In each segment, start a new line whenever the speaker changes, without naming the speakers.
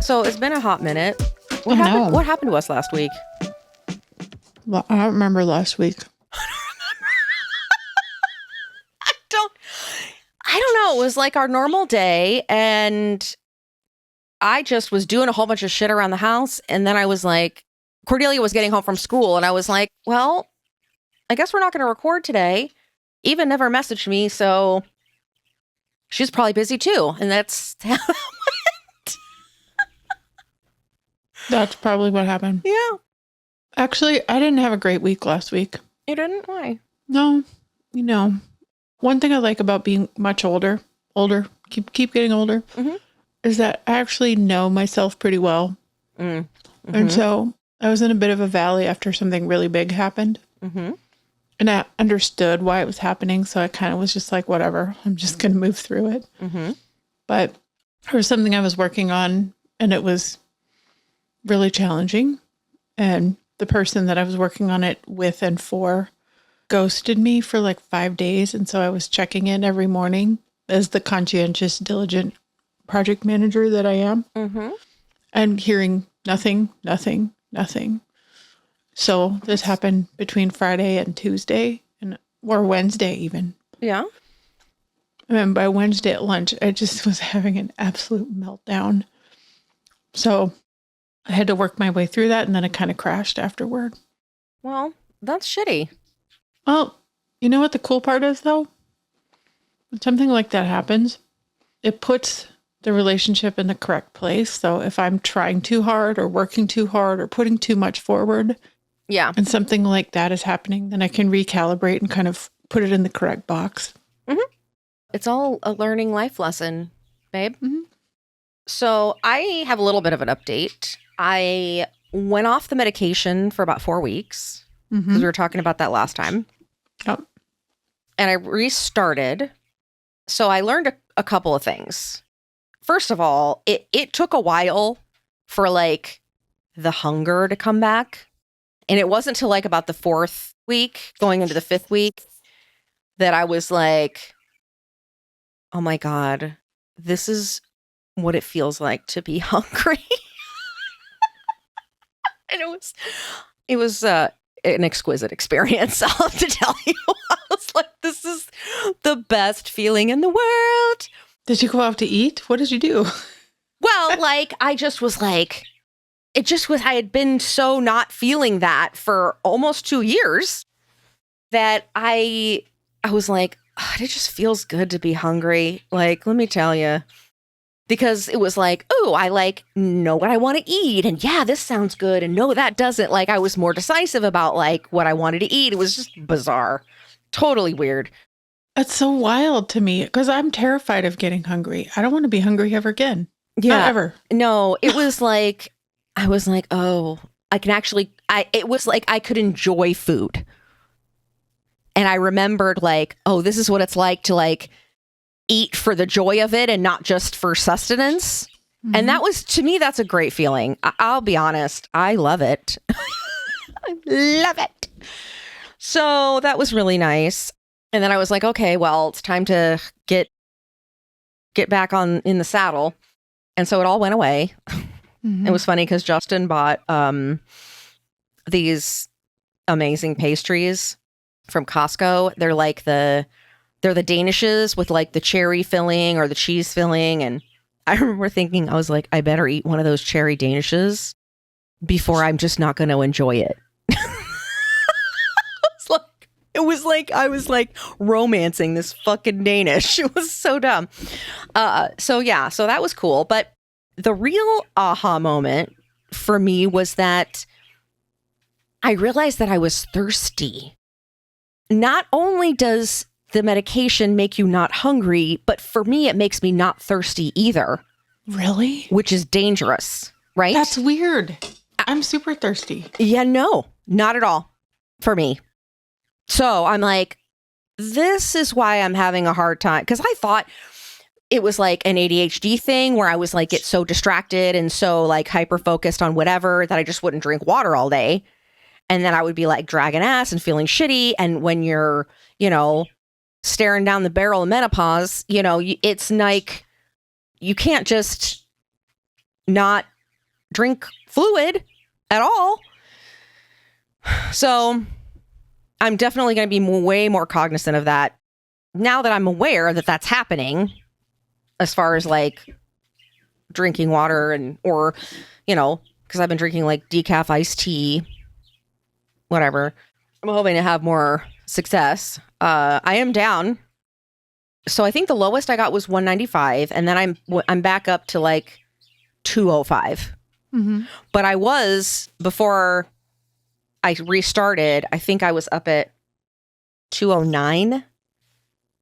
So it's been a hot minute.
I know.
What happened to us last week?
Well, I don't remember last week.
I don't know. It was like our normal day, and I just was doing a whole bunch of shit around the house. And then I was like, Cordelia was getting home from school, and I was like, well, I guess we're not going to record today. Eva never messaged me, so she's probably busy too. And that's how that went.
That's probably what happened.
Yeah.
Actually, I didn't have a great week last week.
You didn't? Why?
No, one thing I like about being much older, keep getting older, is that I actually know myself pretty well. And so I was in a bit of a valley after something really big happened. And I understood why it was happening. So I kind of was just like, whatever, I'm just going to move through it. But there was something I was working on, and it was really challenging. And the person that I was working on it with and for ghosted me for like 5 days. And so I was checking in every morning as the conscientious, diligent project manager that I am, and hearing nothing. So this happened between Friday and Tuesday, or Wednesday even.
Yeah.
And by Wednesday at lunch, I just was having an absolute meltdown. So I had to work my way through that, and then it kind of crashed afterward.
Well, that's shitty.
Well, you know what the cool part is, though? When something like that happens, it puts the relationship in the correct place. So if I'm trying too hard or working too hard or putting too much forward, and something like that is happening, then I can recalibrate and kind of put it in the correct box.
It's all a learning life lesson, babe. So I have a little bit of an update. I went off the medication for about 4 weeks, because we were talking about that last time.
Yep.
And I restarted. So I learned a couple of things. First of all, it took a while for like the hunger to come back. And it wasn't until like about the 4th week, going into the 5th week, that I was like, oh my God, this is what it feels like to be hungry. And it was an exquisite experience. I'll have to tell you. I was like, this is the best feeling in the world.
Did you go out to eat? What did you do?
Well, like, I just was like, I had been so not feeling that for almost 2 years that I was like, oh, it just feels good to be hungry. Like, let me tell you. Because it was like, oh, I like know what I want to eat. And yeah, this sounds good. And no, that doesn't. Like, I was more decisive about like what I wanted to eat. It was just bizarre. Totally weird.
It's so wild to me because I'm terrified of getting hungry. I don't want to be hungry ever again.
Yeah.
Not ever.
No, it was like, I was like, oh, it was like I could enjoy food. And I remembered like, oh, this is what it's like to like eat for the joy of it and not just for sustenance. And that was, to me, that's a great feeling. I'll be honest. I love it. I love it. So that was really nice. And then I was like, okay, well, it's time to get back in the saddle. And so it all went away. It was funny because Justin bought these amazing pastries from Costco. They're like they're the Danishes with like the cherry filling or the cheese filling. And I remember thinking, I was like, I better eat one of those cherry Danishes before I'm just not going to enjoy it. It was like I was like romancing this fucking Danish. It was so dumb. So that was cool. But the real aha moment for me was that I realized that I was thirsty. Not only does the medication make you not hungry, but for me, it makes me not thirsty either.
Really?
Which is dangerous, right?
That's weird. I'm super thirsty.
Yeah, no, not at all for me. So I'm like, this is why I'm having a hard time. Because I thought it was like an ADHD thing where I was like, get so distracted and so like hyper focused on whatever that I just wouldn't drink water all day. And then I would be like dragging ass and feeling shitty. And when you're, staring down the barrel of menopause, it's like, you can't just not drink fluid at all. So I'm definitely going to be way more cognizant of that now that I'm aware that that's happening, as far as like drinking water or, because I've been drinking like decaf iced tea, whatever. I'm hoping to have more success. I am down. So I think the lowest I got was 195, and then I'm back up to like 205.
Mm-hmm.
But I was, before I restarted, I think I was up at 209.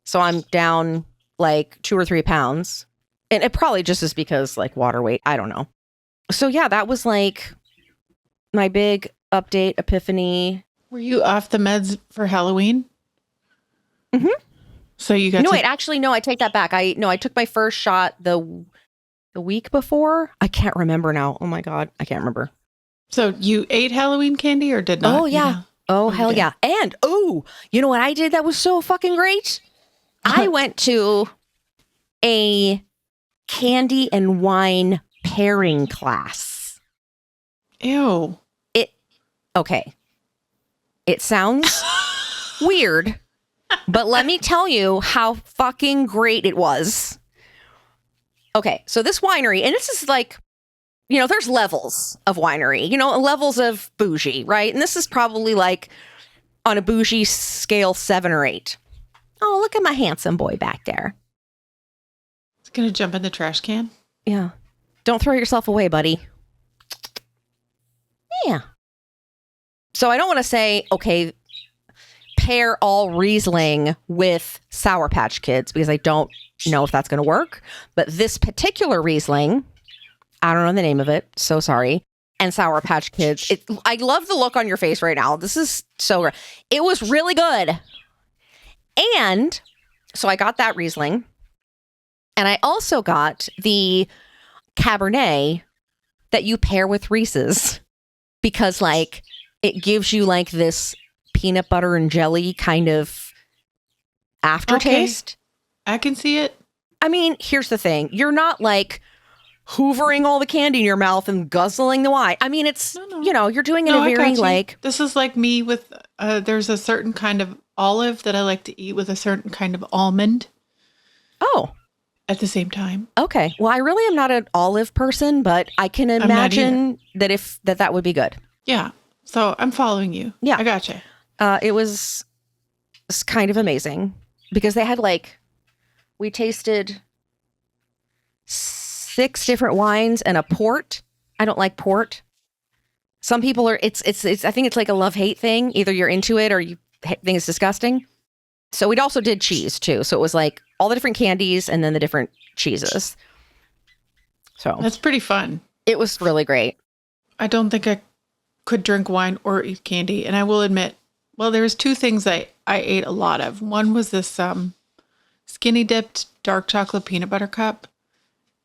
So I'm down like 2 or 3 pounds. And it probably just is because like water weight. I don't know. So yeah, that was like my big update, epiphany.
Were you off the meds for Halloween?
Mm-hmm.
So you got
wait, actually, no, I take that back. I took my first shot the week before. I can't remember now. Oh my God. I can't remember.
So you ate Halloween candy or did not?
Oh, yeah. Oh, hell yeah. And, you know what I did that was so fucking great? I went to a candy and wine pairing class.
Ew.
Okay. It sounds weird, but let me tell you how fucking great it was. Okay, so this winery, and this is like, there's levels of winery, levels of bougie, right? And this is probably like on a bougie scale 7 or 8. Oh, look at my handsome boy back there.
It's going to jump in the trash can.
Yeah. Don't throw yourself away, buddy. Yeah. So I don't want to say, okay, pair all Riesling with Sour Patch Kids, because I don't know if that's going to work. But this particular Riesling, I don't know the name of it, so sorry, and Sour Patch Kids, I love the look on your face right now. This is so great. It was really good. And so I got that Riesling, and I also got the Cabernet that you pair with Reese's, because like it gives you like this peanut butter and jelly kind of aftertaste.
Okay. I can see it.
I mean, here's the thing. You're not like hoovering all the candy in your mouth and guzzling the wine. I mean, it's, you're doing it in a very like...
This is like me with, there's a certain kind of olive that I like to eat with a certain kind of almond.
Oh.
At the same time.
Okay. Well, I really am not an olive person, but I can imagine that would be good.
Yeah. So I'm following you.
Yeah.
I gotcha.
It was kind of amazing because they had we tasted 6 different wines and a port. I don't like port. Some people are, it's, I think it's like a love-hate thing. Either you're into it or you think it's disgusting. So we also did cheese too. So it was like all the different candies and then the different cheeses. So
that's pretty fun.
It was really great.
I don't think I could drink wine or eat candy. And I will admit, there was 2 things I ate a lot of. One was this skinny dipped dark chocolate peanut butter cup.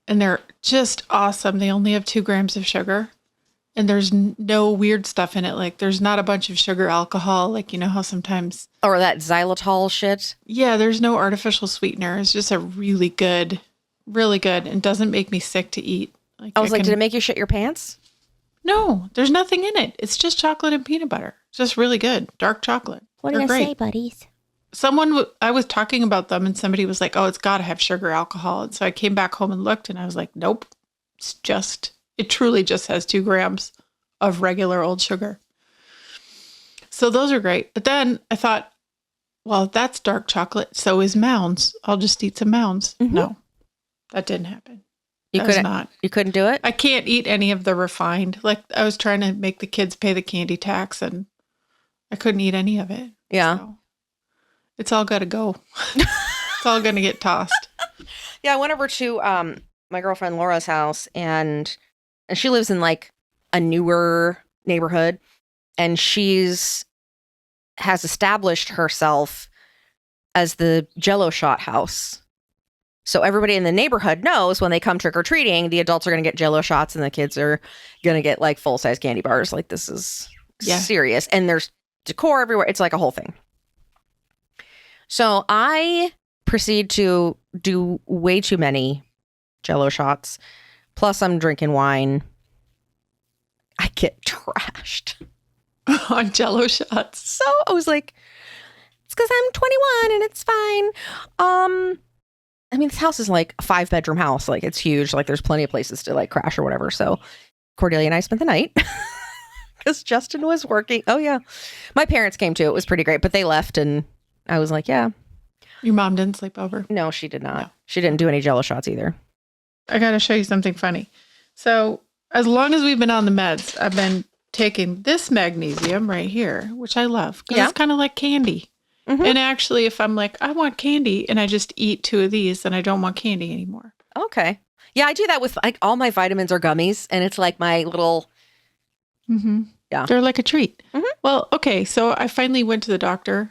And they're just awesome. They only have 2 grams of sugar. And there's no weird stuff in it. Like there's not a bunch of sugar alcohol. Like, how sometimes.
Or that xylitol shit.
Yeah, there's no artificial sweetener. It's just a really good, and doesn't make me sick to eat. Like
I was did it make you shit your pants?
No, there's nothing in it. It's just chocolate and peanut butter. It's just really good. Dark chocolate.
What do you say, buddies?
I was talking about them and somebody was like, oh, it's got to have sugar alcohol. And so I came back home and looked and I was like, nope. It truly just has 2 grams of regular old sugar. So those are great. But then I thought, well, that's dark chocolate. So is Mounds. I'll just eat some Mounds. Mm-hmm. No, that didn't happen. You couldn't
do it?
I can't eat any of the refined. Like I was trying to make the kids pay the candy tax and I couldn't eat any of it.
Yeah.
So it's all got to go. It's all going to get tossed.
Yeah. I went over to my girlfriend Laura's house and she lives in like a newer neighborhood and has established herself as the Jell-O shot house. So everybody in the neighborhood knows when they come trick-or-treating, the adults are going to get Jell-O shots and the kids are going to get like full-size candy bars. Like this is serious. And there's decor everywhere. It's like a whole thing. So I proceed to do way too many Jell-O shots. Plus, I'm drinking wine. I get trashed.
On Jello shots.
So I was like, it's because I'm 21 and it's fine. I mean, this house is like a 5-bedroom house. Like, it's huge. Like, there's plenty of places to like crash or whatever. So Cordelia and I spent the night because Justin was working. Oh, yeah. My parents came too. It was pretty great, but they left and I was like, yeah.
Your mom didn't sleep over?
No, she did not.
No.
She didn't do any Jello shots either.
I got to show you something funny. So as long as we've been on the meds, I've been taking this magnesium right here, which I love because it's kind of like candy. Mm-hmm. And actually, if I'm like, I want candy and I just eat 2 of these, then I don't want candy anymore.
Okay. Yeah, I do that with like all my vitamins or gummies, and it's like my little.
Mm-hmm.
Yeah.
They're like a treat.
Mm-hmm.
Well, okay. So I finally went to the doctor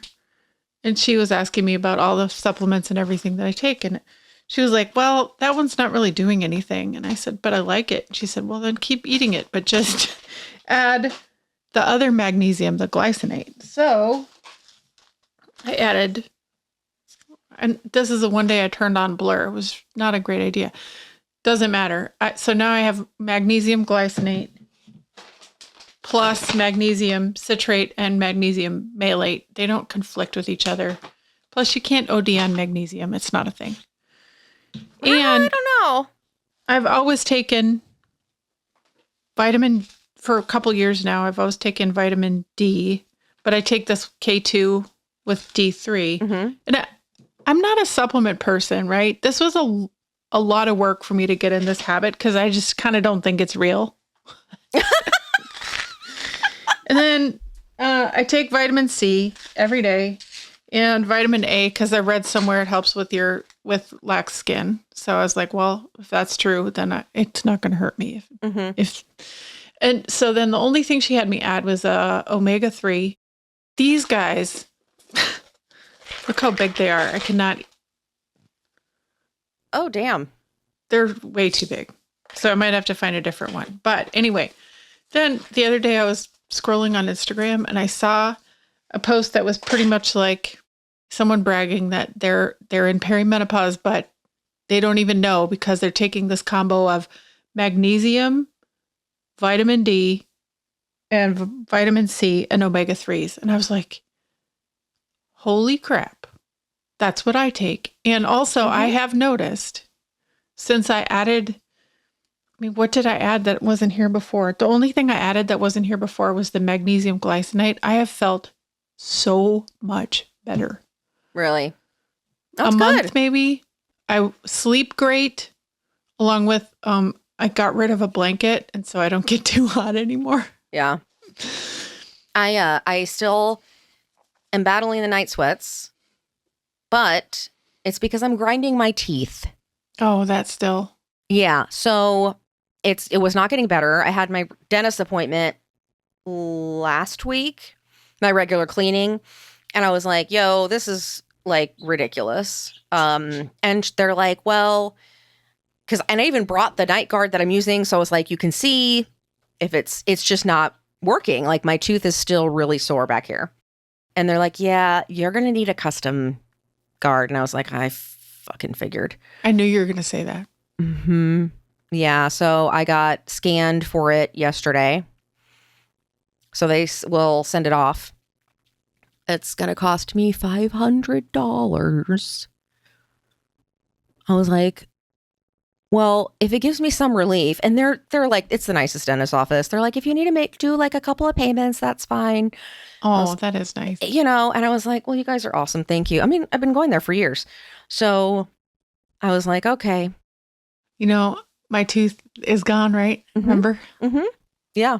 and she was asking me about all the supplements and everything that I take. And she was like, well, that one's not really doing anything. And I said, but I like it. She said, well, then keep eating it, but just add the other magnesium, the glycinate. So I added, and this is the one day I turned on Blur. It was not a great idea. Doesn't matter. So now I have magnesium glycinate plus magnesium citrate and magnesium malate. They don't conflict with each other. Plus, you can't OD on magnesium. It's not a thing. And
I don't know.
I've always taken vitamin, for a couple years now, I've always taken vitamin D, but I take this K2 with D3. Mm-hmm. And I'm not a supplement person, right? This was a lot of work for me to get in this habit because I just kind of don't think it's real. And then I take vitamin C every day and vitamin A because I read somewhere it helps with lax skin. So I was like, well, if that's true, then it's not going to hurt me. And so then the only thing she had me add was omega-3. These guys, look how big they are. I cannot.
Oh, damn.
They're way too big. So I might have to find a different one. But anyway, then the other day I was scrolling on Instagram and I saw a post that was pretty much like someone bragging that they're in perimenopause, but they don't even know because they're taking this combo of magnesium, vitamin D, and vitamin C and omega-3s. And I was like, holy crap, that's what I take. And also I have noticed since I added, what did I add that wasn't here before? The only thing I added that wasn't here before was the magnesium glycinate. I have felt so much better.
Really? That's
a
good.
month maybe. I sleep great. Along with, I got rid of a blanket, and so I don't get too hot anymore.
Yeah. I still am battling the night sweats, but it's because I'm grinding my teeth.
Oh, that's still.
Yeah. So it was not getting better. I had my dentist appointment last week, my regular cleaning, and I was like, yo, this is like ridiculous. And they're like, well, and I even brought the night guard that I'm using. So I was like, you can see if it's just not working. Like my tooth is still really sore back here. And they're like, yeah, you're going to need a custom guard. And I was like, I fucking figured.
I knew you were going to say that.
Mm-hmm. Yeah. So I got scanned for it yesterday. So they will send it off. It's going to cost me $500. I was like, well, if it gives me some relief, and they're like, it's the nicest dentist office. They're like, if you need to do like a couple of payments, that's fine.
That is nice.
And I was like, well, you guys are awesome. Thank you. I mean, I've been going there for years. So I was like, okay.
My tooth is gone, right? Mm-hmm. Remember?
Mm-hmm. Yeah.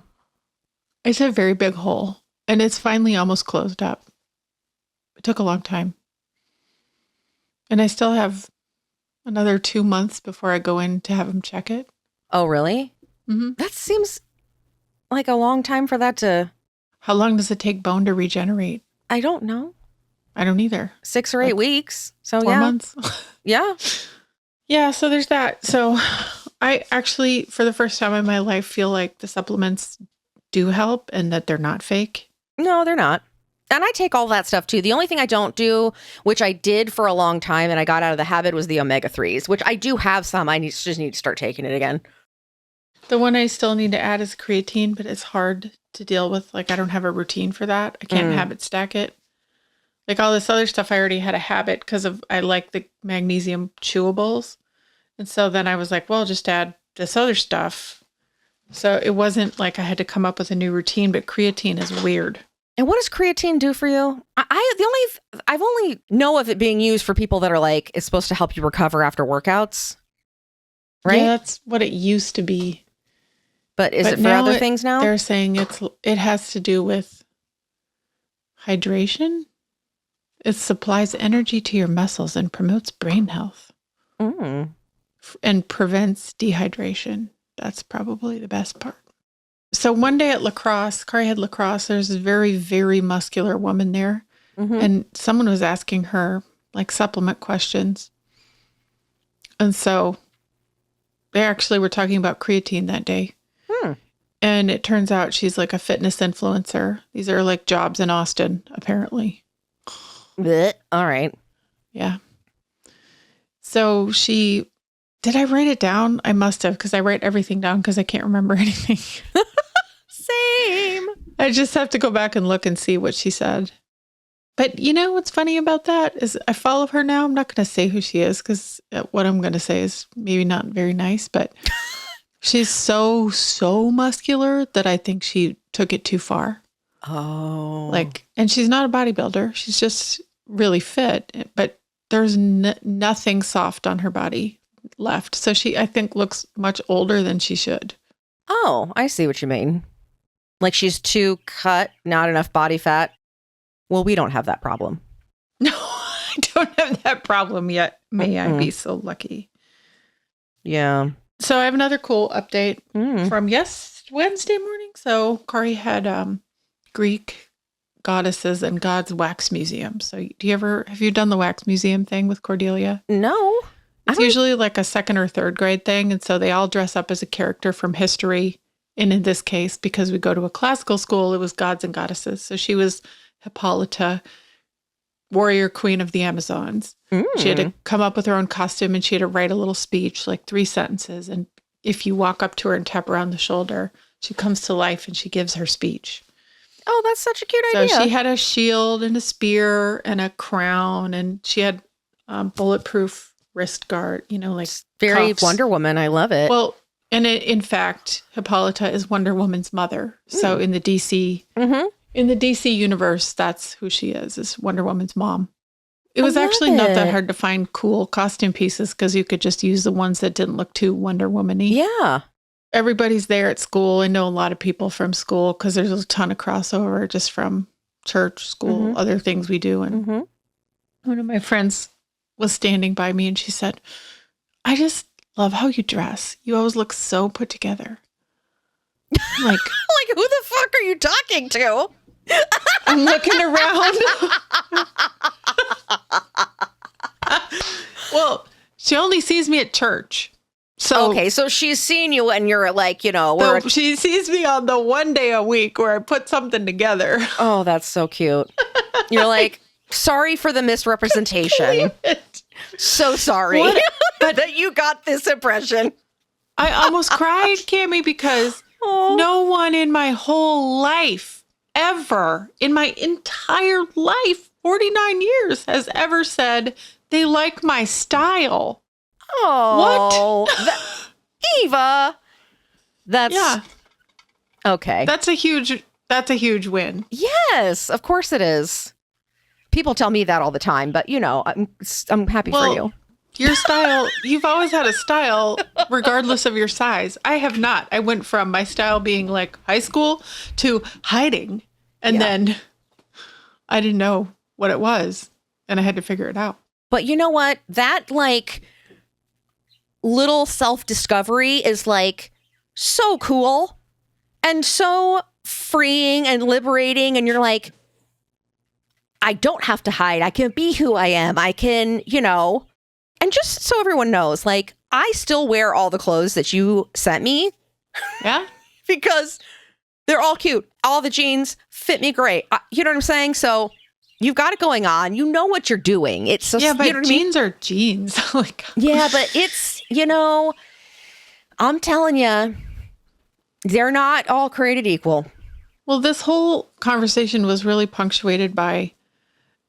It's a very big hole, and it's finally almost closed up. It took a long time. And I still have another 2 months before I go in to have them check it.
Oh, really?
Mm-hmm.
That seems like a long time for that to...
How long does it take bone to regenerate?
I don't know.
I don't either.
6 or 8 weeks. So
4 months.
Yeah.
Yeah, so there's that. So I actually, for the first time in my life, feel like the supplements do help and that they're not fake.
No, they're not. And I take all that stuff too. The only thing I don't do, which I did for a long time and I got out of the habit, was the omega-3s, which I do have some. I just need to start taking it again.
The one I still need to add is creatine, but it's hard to deal with. Like, I don't have a routine for that. I can't habit stack it. Like all this other stuff, I already had a habit because I like the magnesium chewables. And so then I was like, well, just add this other stuff. So it wasn't like I had to come up with a new routine, but creatine is weird.
And what does creatine do for you? I've only know of it being used for people that are like, it's supposed to help you recover after workouts. Right?
Yeah, that's what it used to be.
But is it for other things now?
They're saying it has to do with hydration. It supplies energy to your muscles and promotes brain health. And prevents dehydration. That's probably the best part. So one day at lacrosse, Kari had lacrosse. There's a very, very muscular woman there. And someone was asking her like supplement questions. And so they actually were talking about creatine that day. And it turns out she's like a fitness influencer. These are like jobs in Austin, apparently.
Blech. All right.
Yeah. So did I write it down? I must have, because I write everything down because I can't remember anything.
Same.
I just have to go back and look and see what she said. But you know what's funny about that is I follow her now. I'm not going to say who she is because what I'm going to say is maybe not very nice, but she's so muscular that I think she took it too far.
Oh.
And she's not a bodybuilder. She's just really fit, but there's nothing soft on her body left. So she, I think, looks much older than she should.
Oh, I see what you mean. Like she's too cut, not enough body fat. Well, we don't have that problem.
No, I don't have that problem yet. May I be so lucky.
Yeah.
So I have another cool update from Wednesday morning. So Kari had Greek goddesses and gods wax museum. So have you done the wax museum thing with Cordelia?
No.
It's usually like a second or third grade thing. And so they all dress up as a character from history. And in this case, because we go to a classical school, it was gods and goddesses. So she was Hippolyta, warrior queen of the Amazons. She had to come up with her own costume and she had to write a little speech, like 3 sentences. And if you walk up to her and tap her on the shoulder, she comes to life and she gives her speech.
Oh, that's such a cute idea.
So she had a shield and a spear and a crown, and she had bulletproof wrist guard, like
very
cuffs.
Wonder Woman. I love it.
Well, and in fact, Hippolyta is Wonder Woman's mother. So in the DC, in the DC universe, that's who she is Wonder Woman's mom. It was actually not that hard to find cool costume pieces because you could just use the ones that didn't look too Wonder Woman-y.
Yeah.
Everybody's there at school. I know a lot of people from school because there's a ton of crossover just from church, school, other things we do. And one of my friends was standing by me and she said, I just love how you dress. You always look so put together. Like,
who the fuck are you talking to?
I'm looking around. Well, she only sees me at church. So
okay, so she's seen you and you're like,
she sees me on the one day a week where I put something together.
Oh, that's so cute. You're like, sorry for the misrepresentation. So sorry that you got this impression.
I almost cried, Cammie, because no one in my whole life, ever, in my entire life, 49 years, has ever said they like my style.
Oh, what? Eva. That's okay.
That's a huge win.
Yes, of course it is. People tell me that all the time, but I'm happy for you.
Your style, you've always had a style regardless of your size. I have not. I went from my style being like high school to hiding. And then I didn't know what it was and I had to figure it out.
But you know what? That little self-discovery is so cool and so freeing and liberating. And you're like, I don't have to hide. I can be who I am. I can, and just so everyone knows, I still wear all the clothes that you sent me.
Yeah.
Because they're all cute. All the jeans fit me great. You know what I'm saying? So you've got it going on. You know what you're doing. It's just,
but jeans are jeans.
Yeah, but it's, I'm telling you, They're not all created equal.
Well, this whole conversation was really punctuated by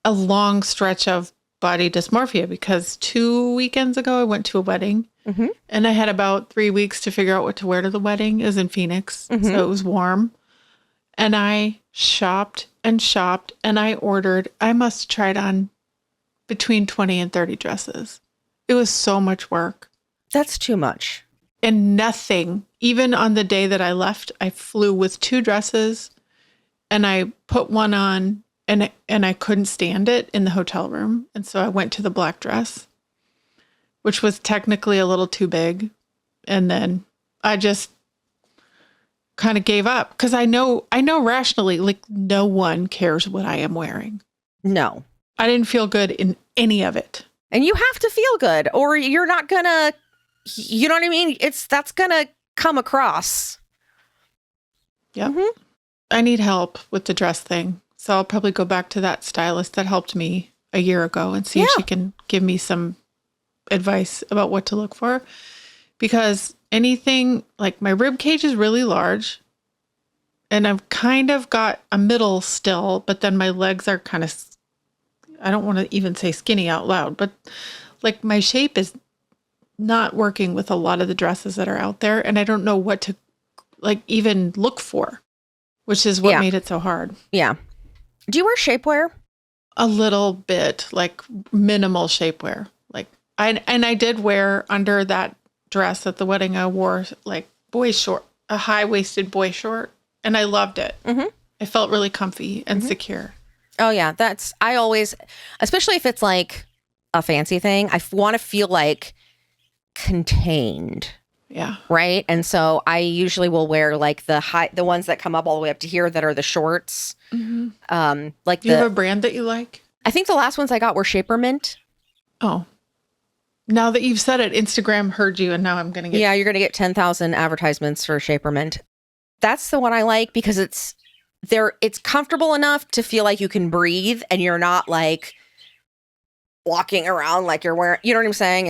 a long stretch of body dysmorphia because 2 weekends ago I went to a wedding and I had about 3 weeks to figure out what to wear to the wedding. It was in Phoenix, so it was warm. And I shopped and shopped and I must have tried on between 20 and 30 dresses. It was so much work.
That's too much.
And nothing, even on the day that I left, I flew with 2 dresses and I put one on and I couldn't stand it in the hotel room. And so I went to the black dress, which was technically a little too big. And then I just kind of gave up because I know rationally, like no one cares what I am wearing.
No.
I didn't feel good in any of it.
And you have to feel good or you're not gonna, you know what I mean? That's gonna come across.
Yeah. I need help with the dress thing. So I'll probably go back to that stylist that helped me a year ago and see if she can give me some advice about what to look for. Because anything like my rib cage is really large and I've kind of got a middle still, but then my legs are kind of, I don't want to even say skinny out loud, but like my shape is not working with a lot of the dresses that are out there. And I don't know what to like even look for, which is what made it so hard.
Yeah. Do you wear shapewear?
A little bit, like minimal shapewear. Like I did wear under that dress at the wedding, I wore like a high-waisted boy short, and I loved it. I felt really comfy and secure.
Oh yeah, I always, especially if it's like a fancy thing, I want to feel like contained.
Yeah.
Right. And so I usually will wear like the ones that come up all the way up to here that are the shorts. Like
Do you have a brand that you like?
I think the last ones I got were Shaper Mint.
Oh. Now that you've said it, Instagram heard you and now I'm going to get...
Yeah, you're going to get 10,000 advertisements for Shaper Mint. That's the one I like because it's comfortable enough to feel like you can breathe and you're not like walking around like you're wearing, you know what I'm saying?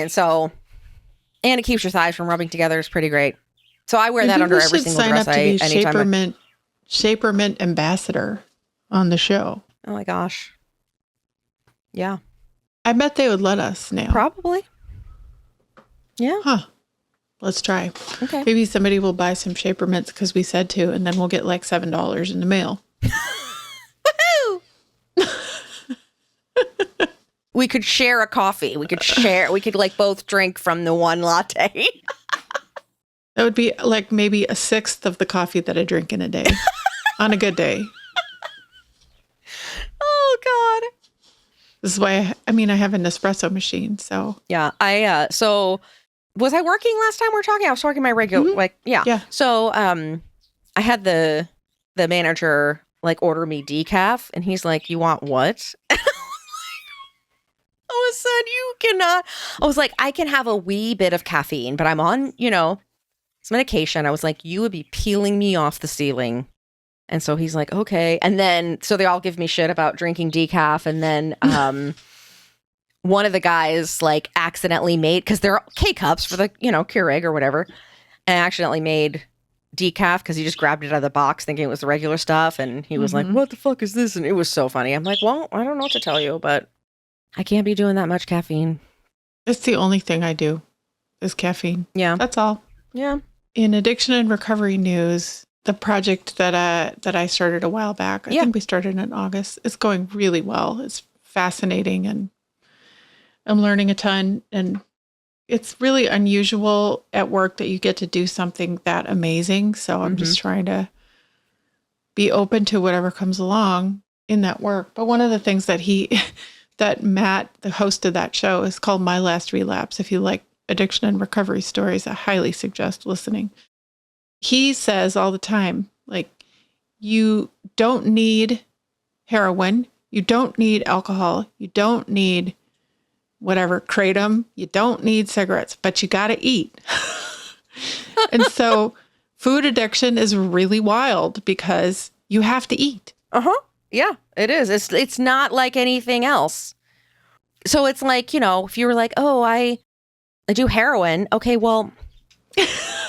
And it keeps your thighs from rubbing together. It's pretty great. So I wear that under every single dress.
Shaper Mint ambassador on the show.
Oh my gosh. Yeah.
I bet they would let us now.
Probably. Yeah.
Huh. Let's try.
Okay.
Maybe somebody will buy some Shaper Mints because we said to, and then we'll get like $7 in the mail.
Woohoo! We could share a coffee. We could like both drink from the one latte.
That would be like maybe a sixth of the coffee that I drink in a day on a good day.
Oh God.
This is why I have an espresso machine. So
yeah, so was I working last time we were talking? I was talking my regular, yeah. So I had the manager like order me decaf, and he's like, "You want what?" I said, "You cannot." I was like, "I can have a wee bit of caffeine, but I'm on, some medication." I was like, "You would be peeling me off the ceiling." And so he's like, "Okay." And then, so they all give me shit about drinking decaf. And then one of the guys like accidentally made, because they're K-cups for the, Keurig or whatever, and accidentally made decaf because he just grabbed it out of the box thinking it was the regular stuff. And he was like, "What the fuck is this?" And it was so funny. I'm like, "Well, I don't know what to tell you, but I can't be doing that much caffeine."
It's the only thing I do is caffeine.
Yeah.
That's all.
Yeah.
In addiction and recovery news, the project that I started a while back, I think we started in August, it's going really well. It's fascinating and I'm learning a ton. And it's really unusual at work that you get to do something that amazing. So I'm just trying to be open to whatever comes along in that work. But one of the things that that Matt, the host of that show, is called My Last Relapse. If you like addiction and recovery stories, I highly suggest listening. He says all the time, like, you don't need heroin, you don't need alcohol, you don't need whatever, kratom, you don't need cigarettes, but you got to eat. And so food addiction is really wild because you have to eat.
Yeah, it is. It's not like anything else. So it's like, if you were like, "Oh, I do heroin." Okay, well,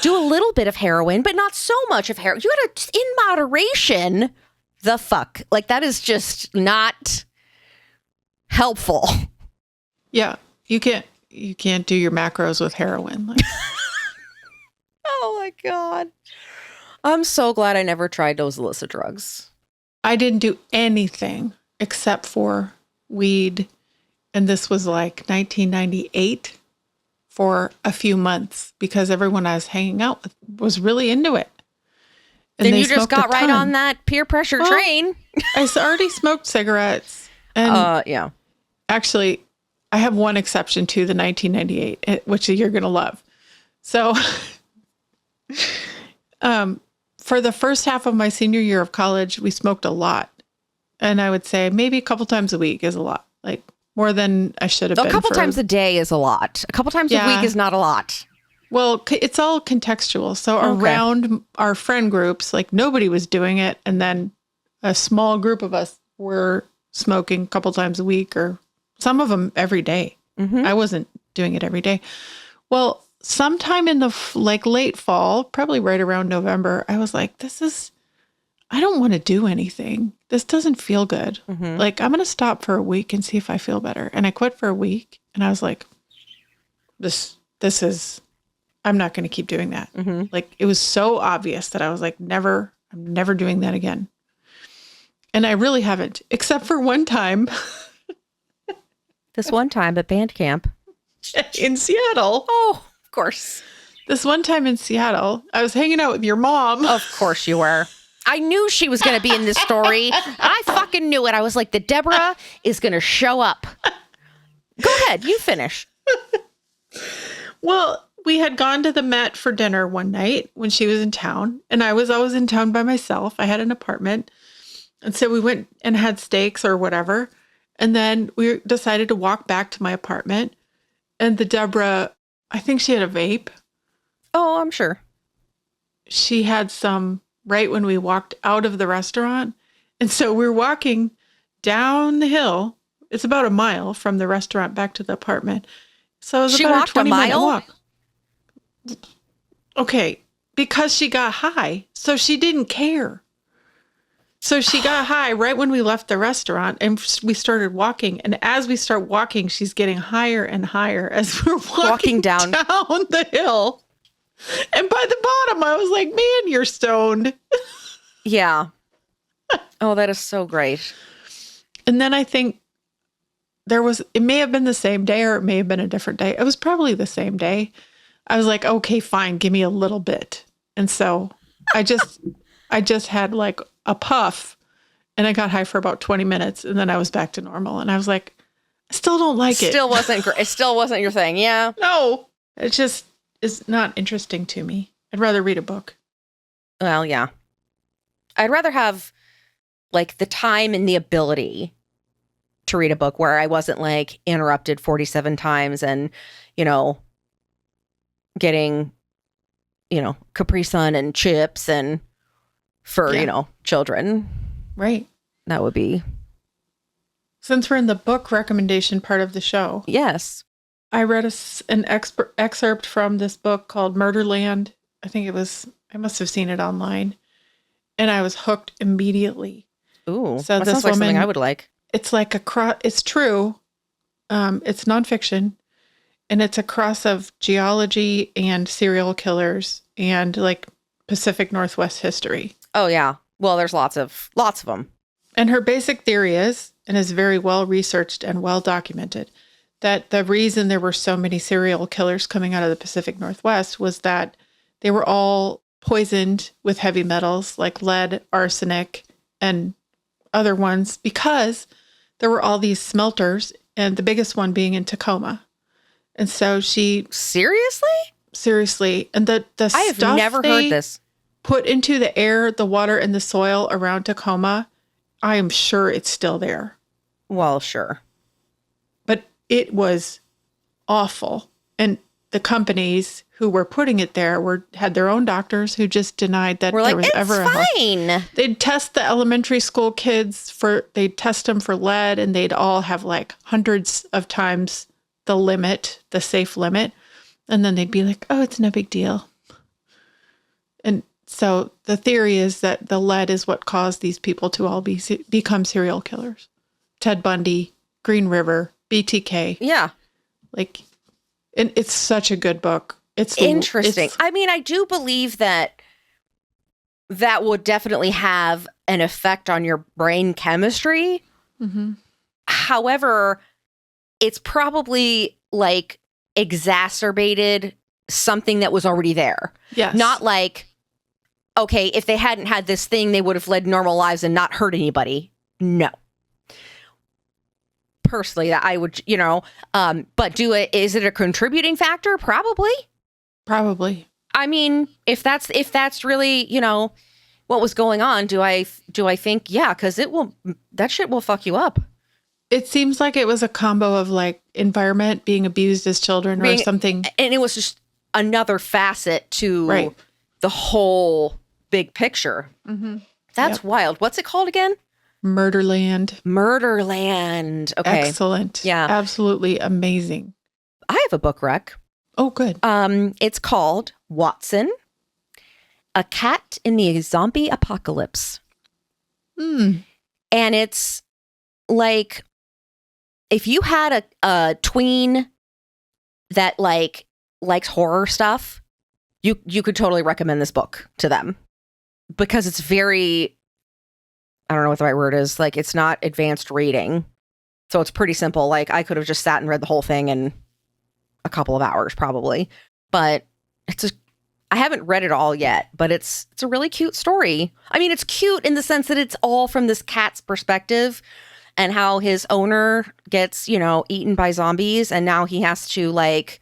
Do a little bit of heroin, but not so much of heroin. You gotta, in moderation, the fuck. Like, that is just not helpful.
Yeah. You can't do your macros with heroin. Like,
oh my God. I'm so glad I never tried those illicit drugs.
I didn't do anything except for weed. And this was like 1998 for a few months because everyone I was hanging out with was really into it. And
then
they
you just got right on that peer pressure train.
I already smoked cigarettes. And
yeah.
Actually, I have one exception to the 1998, which you're going to love. So for the first half of my senior year of college, we smoked a lot. And I would say maybe a couple times a week is a lot, like more than I should have been.
A couple times a day is a lot. A couple times a week is not a lot.
Well, it's all contextual. So around our friend groups, like nobody was doing it. And then a small group of us were smoking a couple times a week, or some of them every day. Mm-hmm. I wasn't doing it every day. Well, sometime in the late fall, probably right around November, I was like, I don't want to do anything. This doesn't feel good. Mm-hmm. Like, I'm going to stop for a week and see if I feel better. And I quit for a week and I was like, I'm not going to keep doing that. Mm-hmm. Like, it was so obvious that I was like, I'm never doing that again. And I really haven't, except for one time.
This one time at band camp.
In Seattle.
Oh, of course.
This one time in Seattle, I was hanging out with your mom.
Of course you were. I knew she was going to be in this story. I fucking knew it. I was like, the Deborah is going to show up. Go ahead. You finish.
Well, we had gone to the Met for dinner one night when she was in town. And I was always in town by myself. I had an apartment. And so we went and had steaks or whatever. And then we decided to walk back to my apartment. And the Deborah, I think she had a vape.
Oh, I'm sure.
She had some right when we walked out of the restaurant. And so we're walking down the hill. It's about a mile from the restaurant back to the apartment. So it was about a 20-minute walk. Okay, because she got high. So she didn't care. So she got high right when we left the restaurant and we started walking. And as we start walking, she's getting higher and higher as we're walking down the hill. And by the bottom, I was like, man, you're stoned.
Yeah. Oh, that is so great.
And then I think it may have been the same day or it may have been a different day. It was probably the same day. I was like, okay, fine, give me a little bit. And so I just had like a puff and I got high for about 20 minutes and then I was back to normal. And I was like, I still don't like it.
It still wasn't your thing. Yeah.
No, it just is not interesting to me. I'd rather read a book.
Well, yeah. I'd rather have like the time and the ability to read a book where I wasn't like interrupted 47 times and, getting, Capri Sun and chips and for, children.
Right.
That would be.
Since we're in the book recommendation part of the show.
Yes.
I read an excerpt from this book called Murderland. I must have seen it online. And I was hooked immediately.
Ooh, so that sounds like something I would like.
It's like it's true. It's nonfiction. And it's a cross of geology and serial killers and like Pacific Northwest history.
Oh, yeah. Well, there's lots of them.
And her basic theory is very well researched and well documented, that the reason there were so many serial killers coming out of the Pacific Northwest was that they were all poisoned with heavy metals like lead, arsenic, and other ones because there were all these smelters, and the biggest one being in Tacoma. And so she... Seriously. And the
I have
stuff
never heard this.
Put into the air, the water, and the soil around Tacoma, I am sure it's still there.
Well, sure.
But it was awful. And the companies who were putting it there had their own doctors who just denied that there was ever a
fine.
They'd test the elementary school kids they'd test them for lead, and they'd all have like hundreds of times the safe limit. And then they'd be like, oh, it's no big deal. So the theory is that the lead is what caused these people to all become serial killers. Ted Bundy, Green River, BTK.
Yeah.
Like, and it's such a good book. It's
interesting. I mean, I do believe that would definitely have an effect on your brain chemistry.
Mm-hmm.
However, it's probably like exacerbated something that was already there.
Yes.
Not like, okay, if they hadn't had this thing, they would have led normal lives and not hurt anybody. No. Personally, I would, but is it a contributing factor? Probably. I mean, if that's really, what was going on, do I think, yeah, because that shit will fuck you up.
It seems like it was a combo of like environment, being abused as children or something.
And it was just another facet to the whole big picture.
Mm-hmm.
That's wild. What's it called again?
Murderland.
Okay.
Excellent.
Yeah.
Absolutely amazing.
I have a book rec.
Oh, good.
It's called Watson, A Cat in the Zombie Apocalypse.
Mm.
And it's like, if you had a tween that likes horror stuff, you could totally recommend this book to them, because it's very, I don't know what the right word is. Like, it's not advanced reading. So it's pretty simple. Like, I could have just sat and read the whole thing in a couple of hours probably, but I haven't read it all yet, but it's a really cute story. I mean, it's cute in the sense that it's all from this cat's perspective and how his owner gets, eaten by zombies. And now he has to like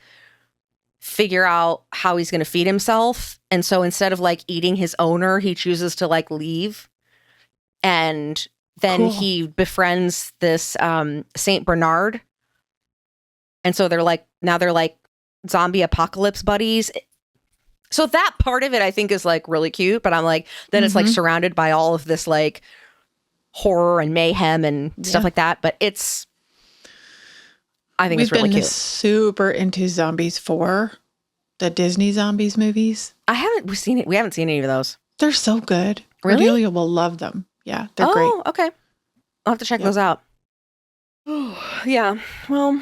figure out how he's going to feed himself. And so instead of like eating his owner, he chooses to like leave. And then he befriends this Saint Bernard. And so they're like zombie apocalypse buddies. So that part of it I think is like really cute, but I'm like, then it's like surrounded by all of this like horror and mayhem and stuff like that. But I think it's really cute.
We've been super into Zombies 4, the Disney Zombies movies.
We haven't seen any of those.
They're so good.
Really?
Cordelia will love them. Yeah, they're great.
Oh, okay. I'll have to check those out. Yeah. Well,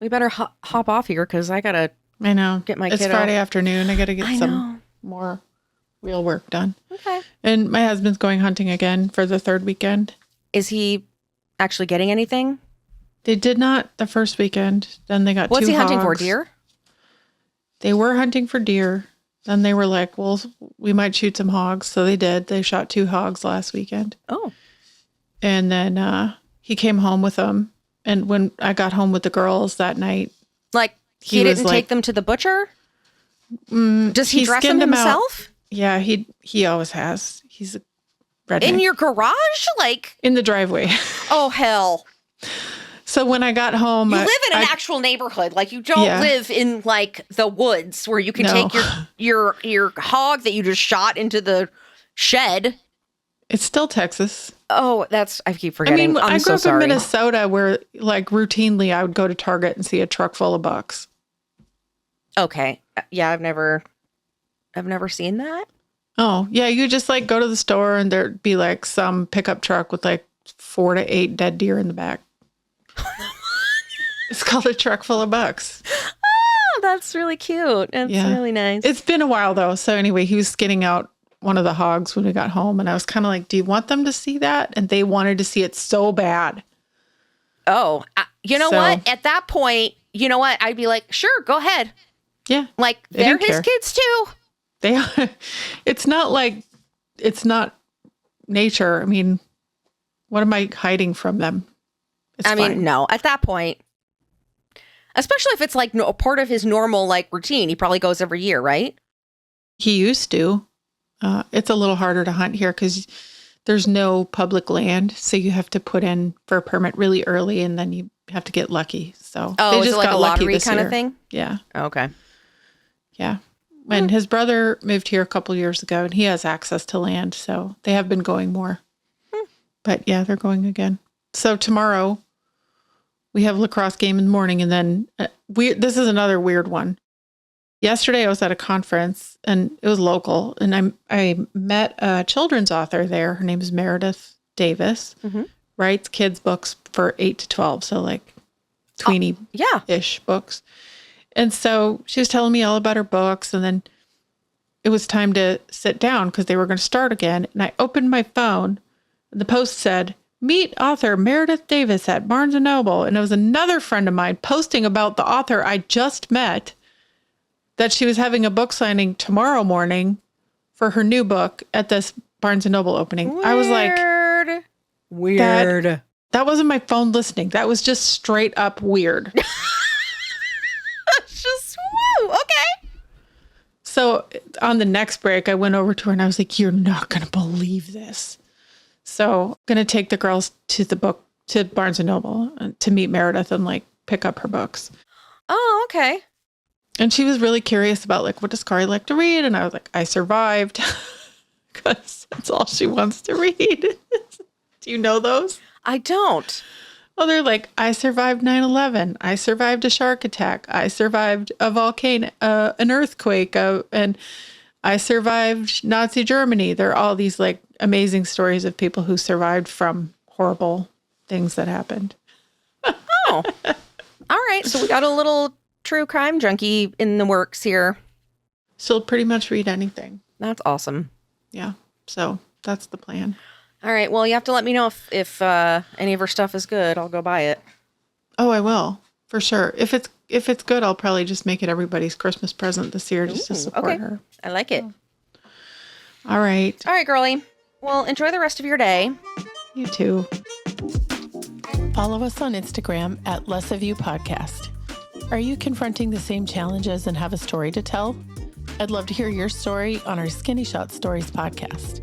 we better hop off here because I
know.
Get my
It's
kiddo.
Friday afternoon. I got to get some more real work done.
Okay.
And my husband's going hunting again for the third weekend.
Is he actually getting anything?
They did not the first weekend. Then they got
What's
two
he hunting for?
hogs.
Deer?
They were hunting for deer. Then they were like, well, we might shoot some hogs. So they did. They shot 2 hogs last weekend.
Oh.
And then he came home with them. And when I got home with the girls that night.
Like, he didn't take them to the butcher? Does he dress them himself?
Yeah, he always has. He's a redneck.
In your garage? Like,
in the driveway.
Oh, hell.
So when I got home,
you live in an actual neighborhood. Like, you don't live in like the woods where you can take your hog that you just shot into the shed.
It's still Texas.
Oh, I keep forgetting.
I grew up
sorry.
in Minnesota where like routinely I would go to Target and see a truck full of bucks.
Okay. Yeah, I've never seen that.
Oh, yeah, you just like go to the store and there'd be like some pickup truck with like 4 to 8 dead deer in the back. It's called a truck full of bucks.
Oh, that's really cute. It's really nice.
It's been a while though. So anyway, he was skinning out one of the hogs when we got home and I was kind of like, do you want them to see that? And they wanted to see it so bad.
Oh, you know what? At that point, you know what? I'd be like, sure, go ahead.
Yeah.
Like, they're his kids too.
They are. It's not nature. I mean, what am I hiding from them?
I mean, no, at that point, especially if it's like a part of his normal like routine, he probably goes every year, right?
He used to. It's a little harder to hunt here because there's no public land. So you have to put in for a permit really early and then you have to get lucky. So
they just got a lottery kind of thing?
Yeah.
Okay.
Yeah. And his brother moved here a couple years ago and he has access to land. So they have been going more. But yeah, they're going again. So tomorrow we have a lacrosse game in the morning and then this is another weird one. yesterday I was at a conference and it was local, and I met a children's author there. Her name is Meredith Davis. Writes kids books for 8 to 12, so like tweeny-ish books. And so she was telling me all about her books, and then it was time to sit down because they were going to start again. And I opened my phone, and the post said, "Meet author Meredith Davis at Barnes & Noble." And it was another friend of mine posting about the author I just met, that she was having a book signing tomorrow morning for her new book at this Barnes & Noble opening.
Weird.
I was like,
weird.
That wasn't my phone listening. That was just straight up weird.
Just, woo, okay.
So on the next break, I went over to her and I was like, "You're not going to believe this." So I'm going to take the girls to Barnes & Noble to meet Meredith and like pick up her books.
Oh, okay.
And she was really curious about like, what does Kari like to read? And I was like, I survived, because that's all she wants to read. Do you know those?
I don't.
Oh, they're like, I survived 9/11. I survived a shark attack. I survived a volcano, an earthquake, and I survived Nazi Germany. They're all these like amazing stories of people who survived from horrible things that happened.
Oh, all right. So we got a little true crime junkie in the works here.
She'll pretty much read anything.
That's awesome.
Yeah. So that's the plan.
All right. Well, you have to let me know if any of her stuff is good. I'll go buy it.
Oh, I will, for sure. If it's good, I'll probably just make it everybody's Christmas present this year just to support her.
I like it.
All right.
All right, girlie. Well, enjoy the rest of your day.
You too.
Follow us on Instagram at Less of You Podcast. Are you confronting the same challenges and have a story to tell? I'd love to hear your story on our Skinny Shot Stories podcast.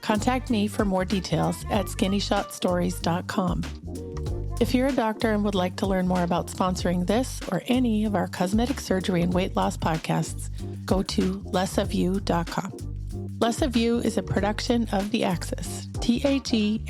Contact me for more details at skinnyshotstories.com. If you're a doctor and would like to learn more about sponsoring this or any of our cosmetic surgery and weight loss podcasts, go to lessofyou.com. Less of You is a production of The Axis, TAGAXIS.io.